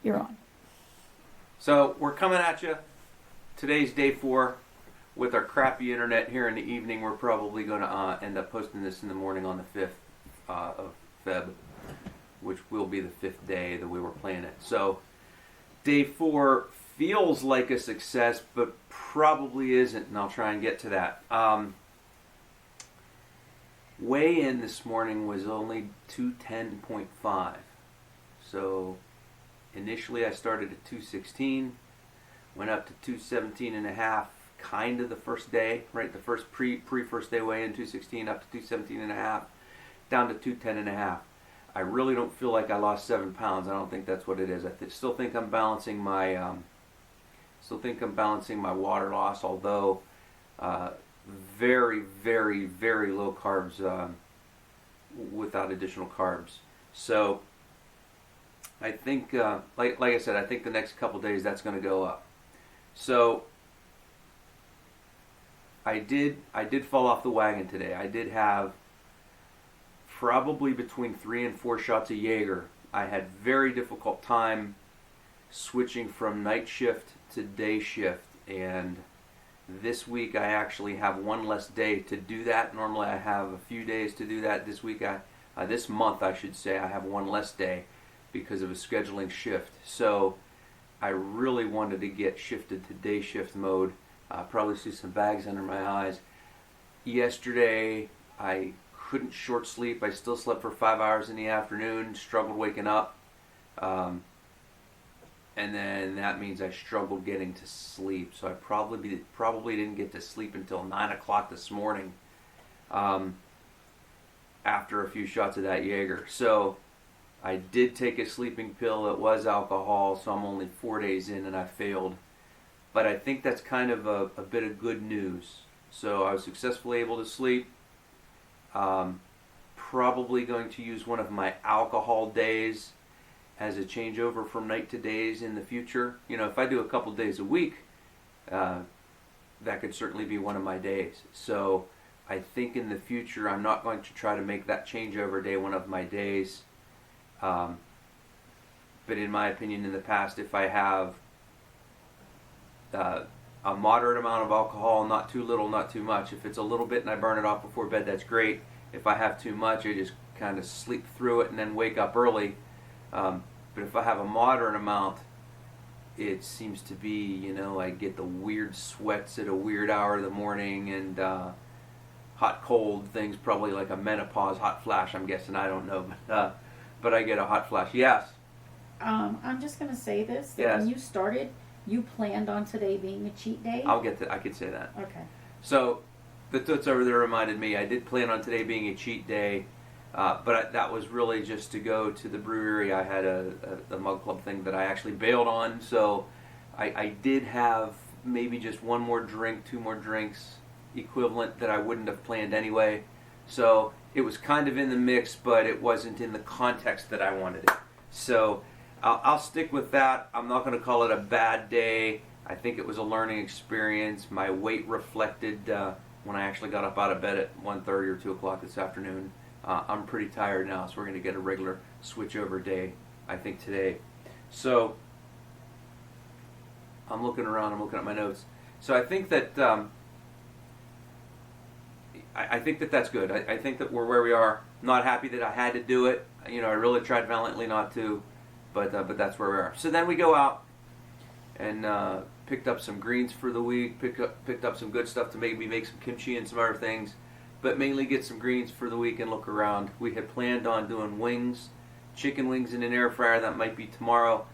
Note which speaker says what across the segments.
Speaker 1: You're on.
Speaker 2: So we're coming at you. Today's day 4 with our crappy internet here in the evening. We're probably going to end up posting this in the morning on the 5th of Feb, which will be the 5th day that we were playing it. So day 4 feels like a success, but probably isn't, and I'll try and get to that. Weigh-in this morning was only 210.5. So initially I started at 216, went up to 217 and a half, kind of the first day, right? The first pre-first day weigh-in, 216 up to 217 and a half, down to 210 and a half. I really don't feel like I lost 7 pounds. I don't think that's what it is. I still think I'm balancing my water loss, although very, very, very low carbs without additional carbs. So I think, like I said, I think the next couple days that's going to go up. So I did fall off the wagon today. I did have probably between 3 and 4 shots of Jaeger. I had very difficult time switching from night shift to day shift, and this week I actually have one less day to do that. Normally I have a few days to do that. This week, this month I should say, I have one less day because of a scheduling shift. So I really wanted to get shifted to day shift mode. Probably see some bags under my eyes. Yesterday I couldn't short sleep. I still slept for 5 hours in the afternoon, struggled waking up. And then that means I struggled getting to sleep. So I probably didn't get to sleep until 9 o'clock this morning after a few shots of that Jaeger. So I did take a sleeping pill. It was alcohol, so I'm only 4 days in and I failed. But I think that's kind of a bit of good news. So I was successfully able to sleep. Probably going to use one of my alcohol days as a changeover from night to days in the future. You know, if I do a couple days a week, that could certainly be one of my days. So I think in the future I'm not going to try to make that changeover day one of my days. But in my opinion, in the past, if I have a moderate amount of alcohol, not too little, not too much. If it's a little bit and I burn it off before bed, that's great. If I have too much, I just kind of sleep through it and then wake up early. But if I have a moderate amount, it seems to be, you know, I get the weird sweats at a weird hour of the morning and hot cold things, probably like a menopause hot flash, I'm guessing. I don't know, but I get a hot flash. Yes?
Speaker 1: I'm just going to say this. That
Speaker 2: Yes.
Speaker 1: When you started, you planned on today being a cheat day?
Speaker 2: I could say that.
Speaker 1: Okay.
Speaker 2: So the toots over there reminded me, I did plan on today being a cheat day, but that was really just to go to the brewery. I had a mug club thing that I actually bailed on, so I did have maybe just one more drink, 2 more drinks equivalent that I wouldn't have planned anyway. So it was kind of in the mix, but it wasn't in the context that I wanted it. So I'll stick with that. I'm not going to call it a bad day. I think it was a learning experience. My weight reflected when I actually got up out of bed at 1:30 or 2 o'clock this afternoon. I'm pretty tired now, so we're going to get a regular switchover day, I think, today. So I'm looking around. I'm looking at my notes. So I think that I think that that's good. I think that we're where we are. I'm not happy that I had to do it. You know, I really tried valiantly not to. But that's where we are. So then we go out and picked up some greens for the week, picked up some good stuff to maybe make some kimchi and some other things, but mainly get some greens for the week and look around. We had planned on doing wings, chicken wings in an air fryer. That might be tomorrow.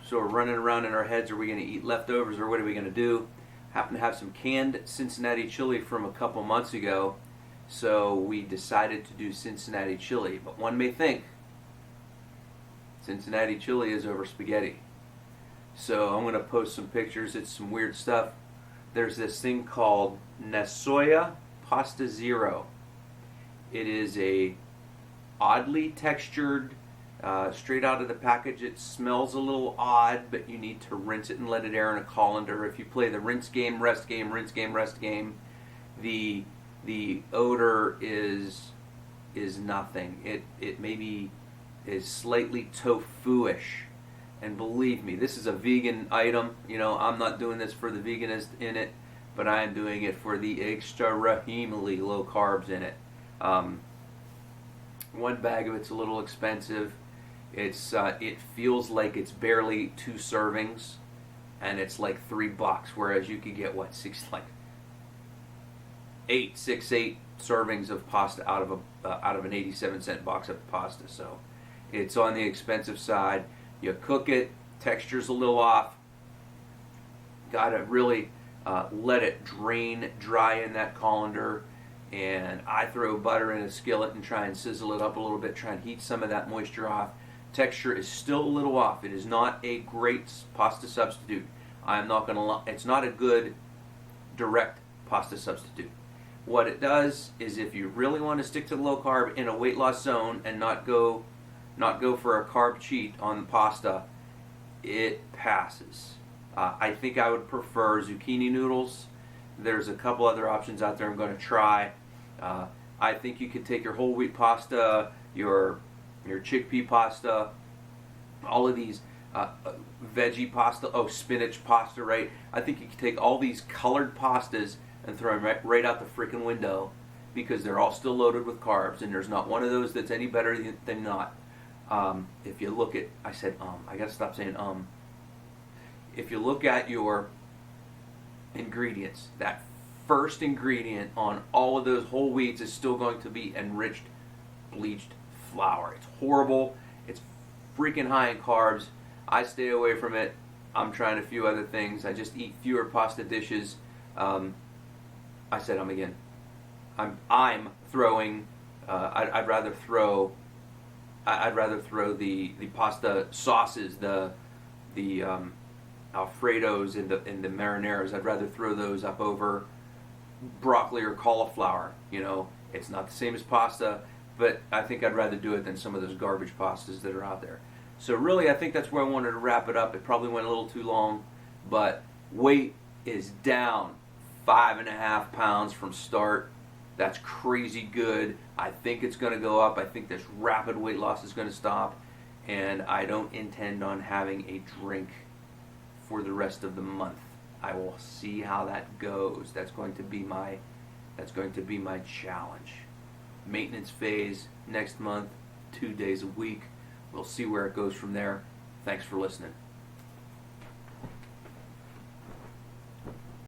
Speaker 2: So we're running around in our heads, are we going to eat leftovers or what are we going to do? Happen to have some canned Cincinnati chili from a couple months ago, so we decided to do Cincinnati chili. But one may think, Cincinnati chili is over spaghetti. So I'm going to post some pictures. It's some weird stuff. There's this thing called Nasoya Pasta Zero. It is a oddly textured, straight out of the package. It smells a little odd, but you need to rinse it and let it air in a colander. If you play the rinse game, rest game, rinse game, rest game, the odor is nothing. It maybe is slightly tofu-ish. And believe me, this is a vegan item. You know, I'm not doing this for the veganist in it, but I am doing it for the extremely low carbs in it. One bag of it's a little expensive. It feels like it's barely 2 servings, and it's like $3. Whereas you could get what 8 servings of pasta out of an 87-cent box of pasta. So it's on the expensive side. You cook it, texture's a little off. Gotta really let it drain dry in that colander. And I throw butter in a skillet and try and sizzle it up a little bit, try and heat some of that moisture off. Texture is still a little off. It is not a great pasta substitute. I'm not gonna lie, it's not a good direct pasta substitute. What it does is, if you really want to stick to the low carb in a weight loss zone and not go for a carb cheat on the pasta, it passes. I think I would prefer zucchini noodles. There's a couple other options out there I'm going to try. I think you could take your whole wheat pasta, your chickpea pasta, all of these veggie pasta, spinach pasta, right? I think you could take all these colored pastas and throw them right out the freaking window, because they're all still loaded with carbs, and there's not one of those that's any better than not. If you look at, I gotta stop saying If you look at your ingredients, that first ingredient on all of those whole wheats is still going to be enriched bleached flour. It's horrible. It's freaking high in carbs. I stay away from it. I'm trying a few other things. I just eat fewer pasta dishes. I'm throwing. I'd rather throw the pasta sauces, the Alfredos and the marineras. I'd rather throw those up over broccoli or cauliflower. You know, it's not the same as pasta, but I think I'd rather do it than some of those garbage pastas that are out there. So really, I think that's where I wanted to wrap it up. It probably went a little too long, but weight is down 5.5 pounds from start. That's crazy good. I think it's going to go up. I think this rapid weight loss is going to stop, and I don't intend on having a drink for the rest of the month. I will see how that goes. That's going to be my challenge. Maintenance phase next month, 2 days a week. We'll see where it goes from there. Thanks for listening.